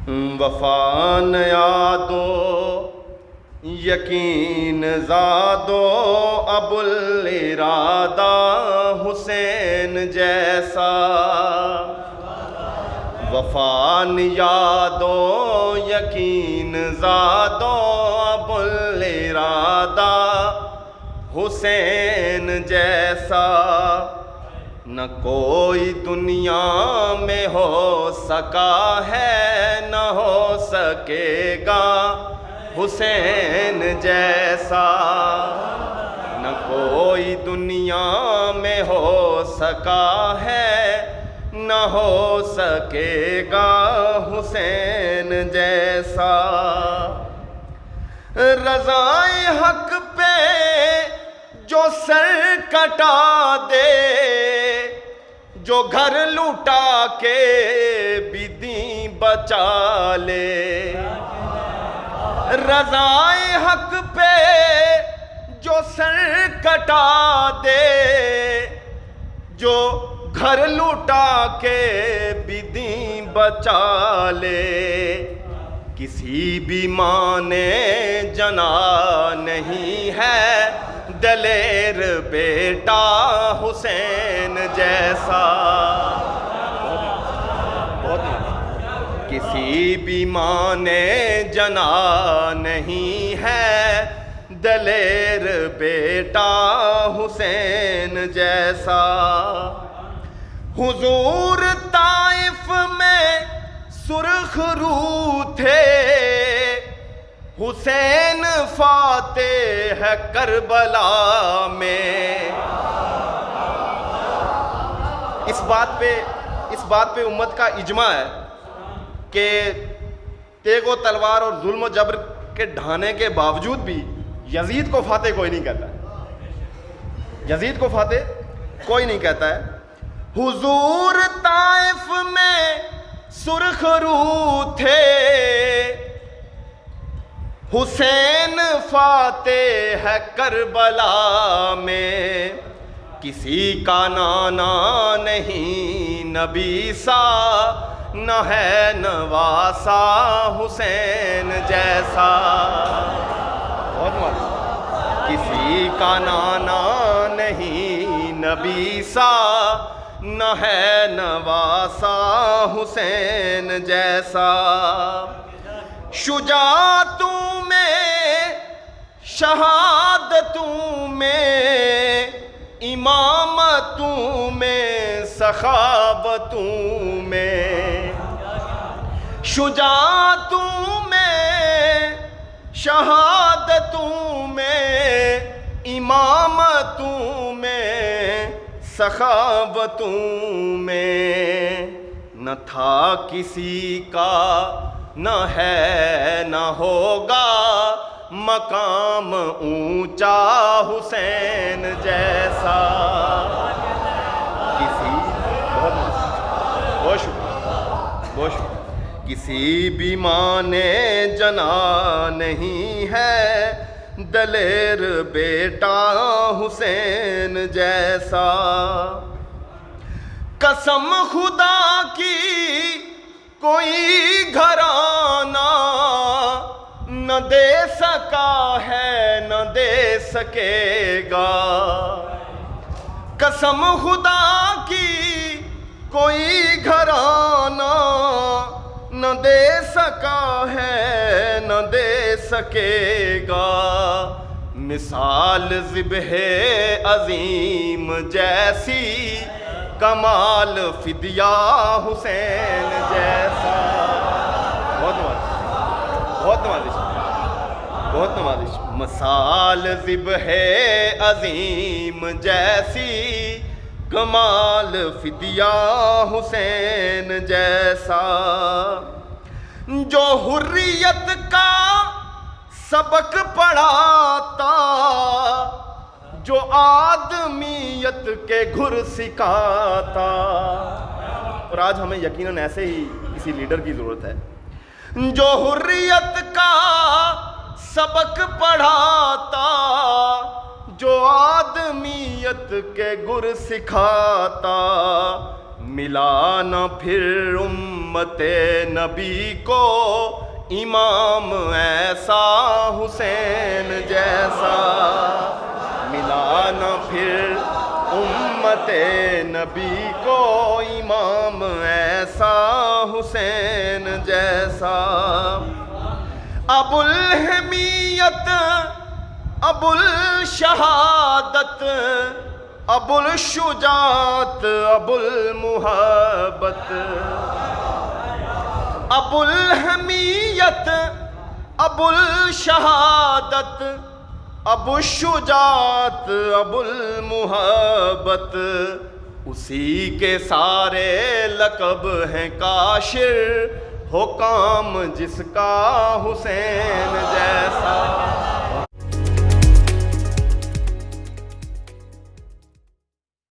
वफा न यादो यकीन ज़ादो अबुल इरादा हुसैन जैसा। वफा न यादो यकीन ज़ादो अबुल इरादा हुसैन जैसा। न कोई दुनिया में हो सका है न हो सकेगा हुसैन जैसा। न कोई दुनिया में हो सका है न हो सकेगा हुसैन जैसा। रज़ाए हक पे जो सर कटा दे, जो घर लूटा के बिदी बचा ले। रज़ाए हक पे जो सर कटा दे, जो घर लूटा के बिदी बचा ले। किसी भी माँ ने जना नहीं है दलेर बेटा हुसैन जैसा। किसी भी माँ ने जना नहीं है दलेर बेटा हुसैन जैसा। हुजूर ताइफ में सुर्ख रू थे, हुसैन फातेह है करबला में। इस बात पे उम्मत का इजमा है कि तेगो तलवार और जुल्म जबर के ढाने के बावजूद भी यजीद को फातेह कोई नहीं कहता है। यजीद को फातेह कोई नहीं कहता है। हुजूर ताइफ में सुर्ख रू थे, हुसैन फातेह है करबला में। किसी का नाना नहीं नबी सा, न है नवासा हुसैन जैसा। किसी का नाना नहीं नबी सा, न है नवासा हुसैन जैसा। शुजाअतों में शहादतों में इमामतों में सखावतों में। शुजाअतों में शहादतों में इमामतों में सखावतों में। न था किसी का न है न होगा मकाम ऊंचा हुसैन जैसा। किसी भी माँ ने जना नहीं है दलेर बेटा हुसैन जैसा। कसम खुदा की कोई घराना न दे सका है न दे सकेगा। कसम खुदा की कोई घराना न दे सका है न दे सकेगा। मिसाल ज़िब्हे अज़ीम जैसी, कमाल फिदिया हुसैन जैसा। बहुत नवाजिश। मिसाल ज़िब्हे अज़ीम जैसी, कमाल फिदिया हुसैन जैसा। जो हुर्रियत का सबक पढ़ाता, जो आदमियत के घुर सिखाता। और आज हमें यकीनन ऐसे ही किसी लीडर की ज़रूरत है जो हुर्रियत का सबक पढ़ाता, जो आदमियत के गुर सिखाता। मिला न फिर उम्मते नबी को इमाम ऐसा हुसैन जैसा। मिला न फिर उम्मते नबी को इमाम ऐसा हुसैन जैसा। अबुल हमीयत अबुल शहादत अबुल शुजात अबुल मुहब्बत। अबुल हमीयत अबुल शहादत अबुल शुजात अबुल मुहब्बत। उसी के सारे लक़ब हैं काशिर, हो काम जिसका हुसैन जैसा।